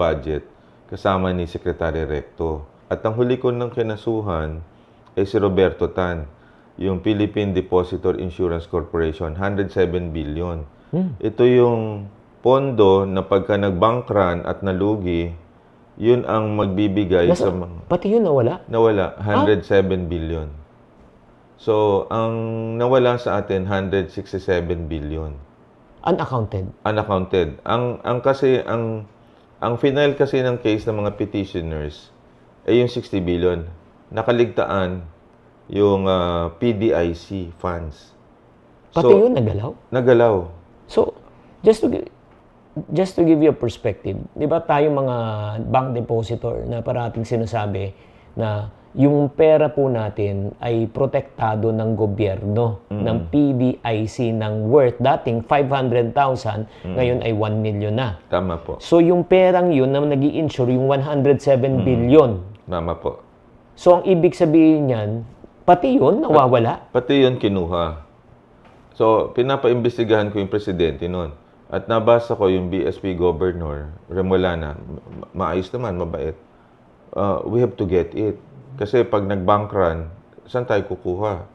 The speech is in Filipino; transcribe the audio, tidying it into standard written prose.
budget kasama ni Secretary Recto. At ang huli ko ng kinasuhan ay si Roberto Tan, yung Philippine Depositor Insurance Corporation, 107 billion. Ito yung pondo na pagka nag-bank run at nalugi, yun ang magbibigay sa mga... Pati yun nawala? Nawala, 107 billion. So, ang nawala sa atin, 167 billion. Unaccounted? Unaccounted. Ang final kasi ng case ng mga petitioners ay yung 60 billion. Nakaligtaan yung PDIC funds. Pati yun nagalaw? Nagalaw. So, just to give you a perspective, di ba tayong mga bank depositor na parating sinasabi na yung pera po natin ay protektado ng gobyerno, ng PDIC ng worth dating 500,000, ngayon ay 1 million na. Tama po. So yung perang yun na nag-i-insure, yung 107 billion. Tama po. So ang ibig sabihin niyan, pati yun nawawala? Pati yun kinuha. So pinapaimbestigahan ko yung presidente noon. At nabasa ko yung BSP Governor, Remolana, maayos naman, mabait. We have to get it. Kasi pag nag-bank run, saan tayo kukuha?